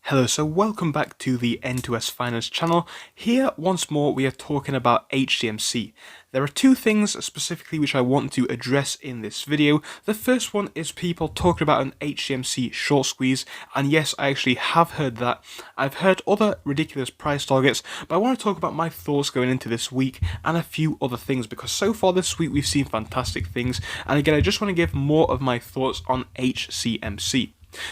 Hello, so welcome back to the N2S Finance channel. Here, once more, we are talking about Hcmc. There are two things specifically which I want to address in this video. The first one is people talking about an Hcmc short squeeze, and yes, I actually have heard that. I've heard other ridiculous price targets, but I want to talk about my thoughts going into this week and a few other things, because so far this week we've seen fantastic things, and again, I just want to give more of my thoughts on Hcmc.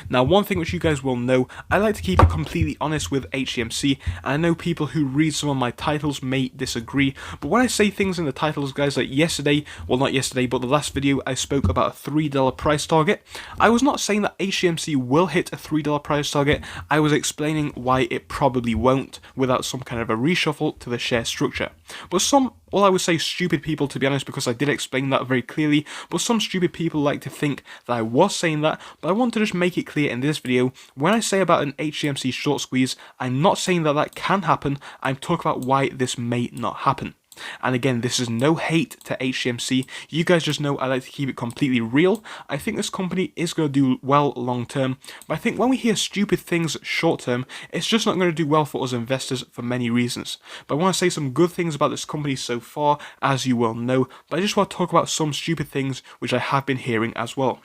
Now, one thing which you guys will know, I like to keep it completely honest with Hcmc, and I know people who read some of my titles may disagree, but when I say things in the titles, guys, like yesterday, well not yesterday, but the last video I spoke about a $3 price target, I was not saying that Hcmc will hit a $3 price target, I was explaining why it probably won't without some kind of a reshuffle to the share structure. But well, I would say stupid people, to be honest, because I did explain that very clearly, but some stupid people like to think that I was saying that, but I want to just make it clear in this video, when I say about an Hcmc short squeeze, I'm not saying that that can happen, I'm talking about why this may not happen. And again, this is no hate to Hcmc, you guys just know I like to keep it completely real. I think this company is going to do well long term, but I think when we hear stupid things short term, it's just not going to do well for us investors for many reasons. But I want to say some good things about this company so far, as you well know, but I just want to talk about some stupid things which I have been hearing as well.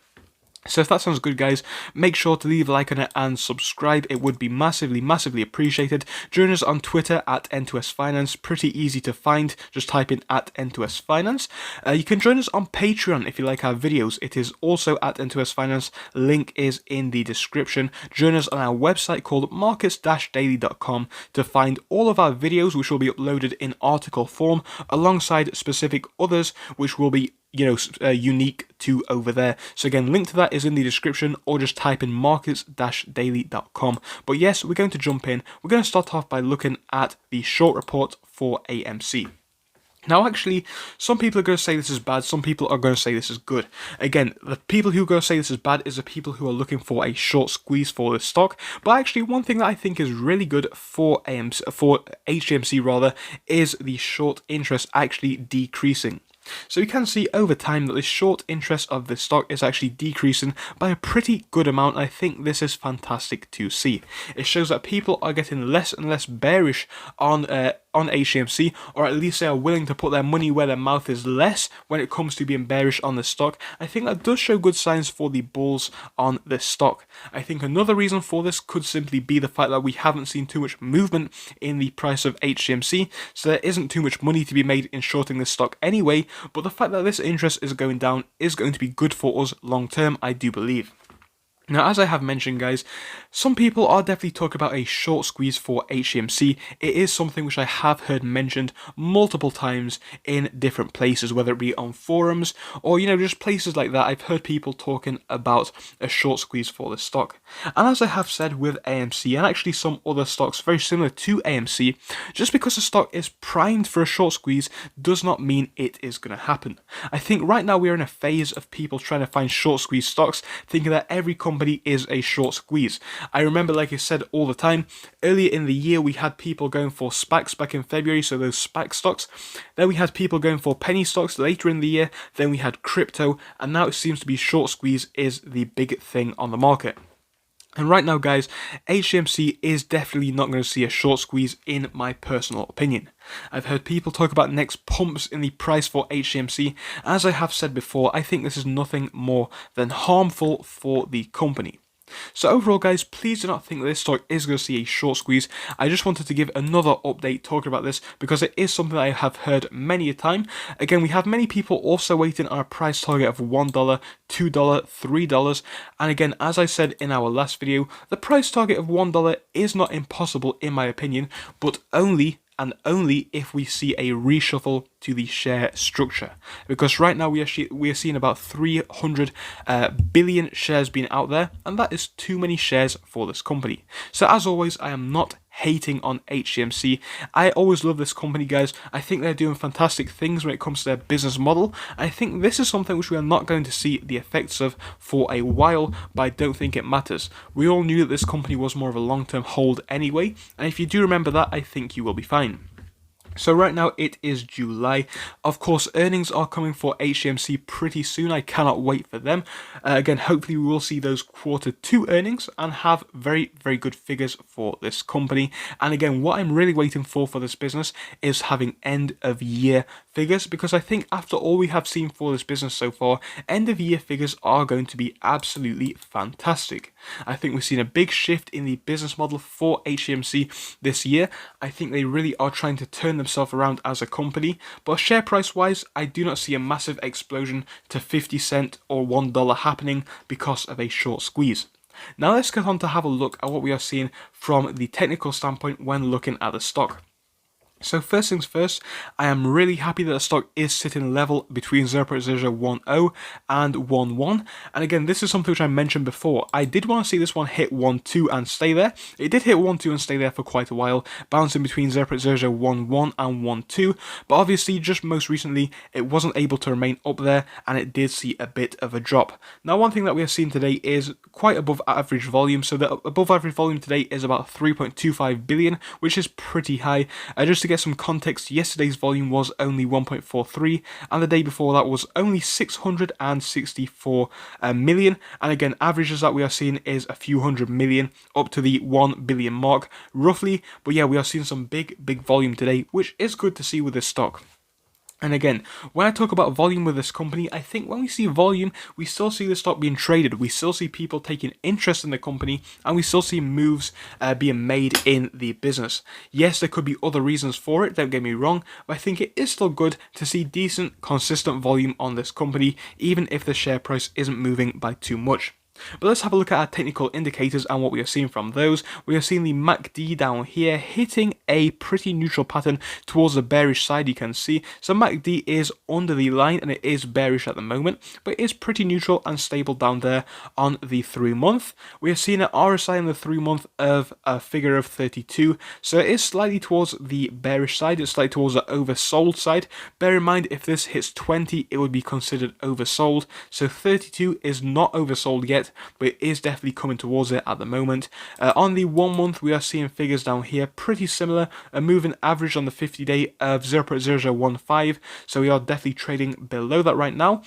So if that sounds good, guys, make sure to leave a like on it and subscribe. It would be massively appreciated. Join us on Twitter at N2S Finance. Pretty easy to find. Just type in at N2S Finance. You can join us on Patreon if you like our videos. It is also at N2S Finance. Link is in the description. Join us on our website called markets-daily.com to find all of our videos, which will be uploaded in article form alongside specific others, which will be unique to over there. So again, link to that is in the description, or just type in markets-daily.com. But yes, we're going to jump in. We're going to start off by looking at the short report for AMC. Now, actually, some people are going to say this is bad, some people are going to say this is good. Again, the people who are going to say this is bad is the people who are looking for a short squeeze for this stock. But actually, one thing that I think is really good for Hcmc rather, is the short interest actually decreasing. So you can see over time that the short interest of this stock is actually decreasing by a pretty good amount. I think this is fantastic to see. It shows that people are getting less and less bearish on Hcmc, or at least they are willing to put their money where their mouth is less when it comes to being bearish on the stock. I think that does show good signs for the bulls on this stock. I think another reason for this could simply be the fact that we haven't seen too much movement in the price of Hcmc, so there isn't too much money to be made in shorting this stock anyway, but the fact that this interest is going down is going to be good for us long term, I do believe. Now, as I have mentioned, guys, some people are definitely talking about a short squeeze for Hcmc. It is something which I have heard mentioned multiple times in different places, whether it be on forums or, just places like that. I've heard people talking about a short squeeze for the stock. And as I have said with AMC and actually some other stocks very similar to AMC, just because a stock is primed for a short squeeze does not mean it is going to happen. I think right now we are in a phase of people trying to find short squeeze stocks, thinking that every company is a short squeeze. I remember, like I said all the time, earlier in the year we had people going for SPACs back in February, so those SPAC stocks. Then we had people going for penny stocks later in the year. Then we had crypto, and now it seems to be short squeeze is the big thing on the market. And right now, guys, Hcmc is definitely not going to see a short squeeze in my personal opinion. I've heard people talk about next pumps in the price for Hcmc. As I have said before, I think this is nothing more than harmful for the company. So overall, guys, please do not think that this stock is going to see a short squeeze. I just wanted to give another update talking about this because it is something that I have heard many a time. Again, we have many people also waiting on a price target of $1, $2, $3. And again, as I said in our last video, the price target of $1 is not impossible in my opinion, but only if we see a reshuffle to the share structure, because right now we are seeing about 300 billion shares being out there, and that is too many shares for this company. So as always, I am not hating on Hcmc. I always love this company, guys. I think they're doing fantastic things when it comes to their business model. I think this is something which we are not going to see the effects of for a while, but I don't think it matters. We all knew that this company was more of a long-term hold anyway, and if you do remember that, I think you will be fine. So right now it is July. Of course, earnings are coming for Hcmc pretty soon. I cannot wait for them. Again, hopefully we will see those Q2 earnings and have very, very good figures for this company. And again, what I'm really waiting for this business is having end of year figures, because I think after all we have seen for this business so far, end of year figures are going to be absolutely fantastic. I think we've seen a big shift in the business model for Hcmc this year. I think they really are trying to turn themselves around as a company, but share price wise, I do not see a massive explosion to 50 cent or $1 happening because of a short squeeze. Now let's get on to have a look at what we are seeing from the technical standpoint when looking at the stock. So first things first, I am really happy that the stock is sitting level between 0.0010 and 11. And again, this is something which I mentioned before. I did want to see this one hit 12 and stay there. It did hit 12 and stay there for quite a while, bouncing between 0.0011 and 12. But obviously, just most recently, it wasn't able to remain up there and it did see a bit of a drop. Now, one thing that we are seeing today is quite above average volume. So the above average volume today is about 3.25 billion, which is pretty high. Just to get some context, yesterday's volume was only 1.43 and the day before that was only 664 million. And again, averages that we are seeing is a few hundred million up to the 1 billion mark roughly. But yeah, we are seeing some big volume today, which is good to see with this stock. And again, when I talk about volume with this company, I think when we see volume, we still see the stock being traded. We still see people taking interest in the company, and we still see moves being made in the business. Yes, there could be other reasons for it, don't get me wrong, but I think it is still good to see decent, consistent volume on this company, even if the share price isn't moving by too much. But let's have a look at our technical indicators and what we are seeing from those. We are seeing the MACD down here hitting a pretty neutral pattern towards the bearish side, you can see. So MACD is under the line and it is bearish at the moment, but it is pretty neutral and stable down there on the 3-month. We are seeing an RSI on the 3-month of a figure of 32, so it is slightly towards the bearish side, it's slightly towards the oversold side. Bear in mind, if this hits 20, it would be considered oversold, so 32 is not oversold yet, but it is definitely coming towards it at the moment. On the 1 month, we are seeing figures down here pretty similar, a moving average on the 50-day of 0.0015, so we are definitely trading below that right now.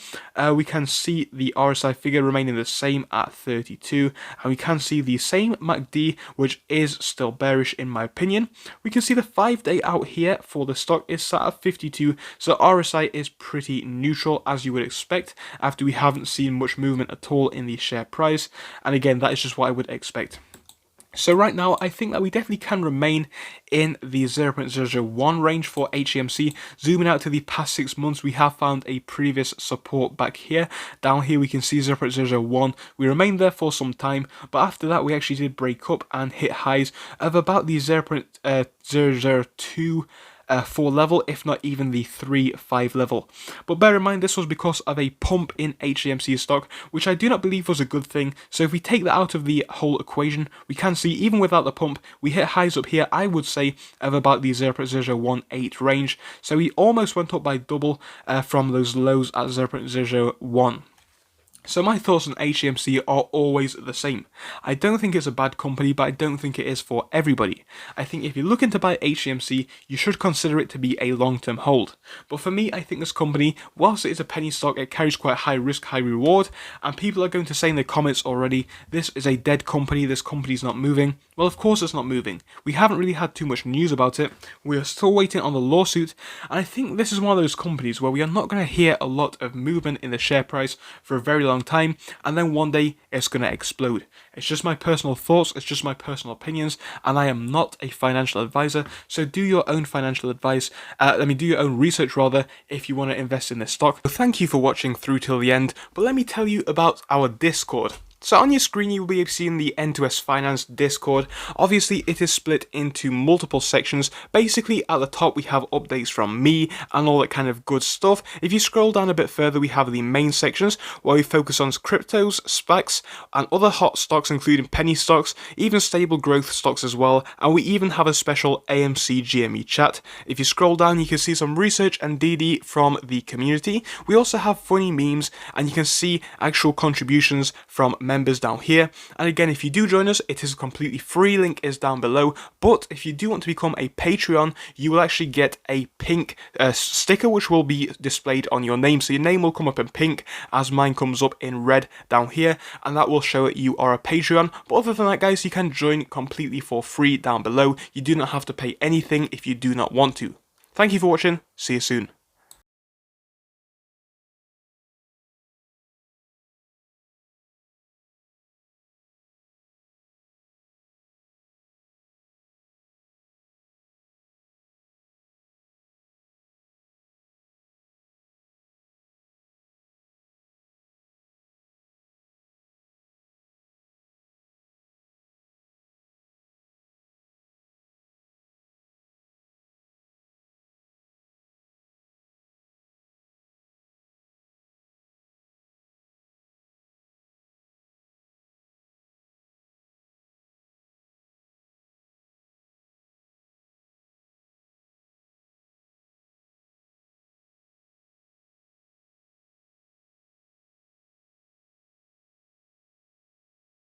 We can see the RSI figure remaining the same at 32, and we can see the same MACD, which is still bearish in my opinion. We can see the 5-day out here for the stock is sat at 52, so RSI is pretty neutral as you would expect after we haven't seen much movement at all in the share price, and again, that is just what I would expect. So right now, I think that we definitely can remain in the 0.001 range for Hcmc. Zooming out to the past 6 months, we have found a previous support back here. Down here, we can see 0.001. We remained there for some time, but after that, we actually did break up and hit highs of about the 0.002 4 level, if not even the 3-5 level. But bear in mind, this was because of a pump in Hcmc stock, which I do not believe was a good thing. So if we take that out of the whole equation, we can see even without the pump, we hit highs up here, I would say, of about the 0.018 range. So we almost went up by double from those lows at 0.001. So my thoughts on Hcmc are always the same. I don't think it's a bad company, but I don't think it is for everybody. I think if you're looking to buy Hcmc, you should consider it to be a long-term hold. But for me, I think this company, whilst it is a penny stock, it carries quite high risk, high reward, and people are going to say in the comments already, this is a dead company, this company's not moving. Well, of course it's not moving. We haven't really had too much news about it. We are still waiting on the lawsuit, and I think this is one of those companies where we are not going to hear a lot of movement in the share price for a very long time, and then one day it's going to explode. It's just my personal thoughts, it's just my personal opinions, and I am not a financial advisor, so do your own financial advice, do your own research rather, if you want to invest in this stock. So thank you for watching through till the end, but let me tell you about our Discord. So on your screen you will be seeing the N2S Finance Discord. Obviously it is split into multiple sections. Basically at the top we have updates from me and all that kind of good stuff. If you scroll down a bit further we have the main sections where we focus on cryptos, SPACs and other hot stocks including penny stocks, even stable growth stocks as well, and we even have a special AMC GME chat. If you scroll down you can see some research and DD from the community. We also have funny memes and you can see actual contributions from members members down here. And again, if you do join us, it is completely free, link is down below. But if you do want to become a Patreon, you will actually get a pink sticker which will be displayed on your name. So your name will come up in pink as mine comes up in red down here, and that will show that you are a Patreon. But other than that, guys, you can join completely for free down below. You do not have to pay anything if you do not want to. Thank you for watching, see you soon.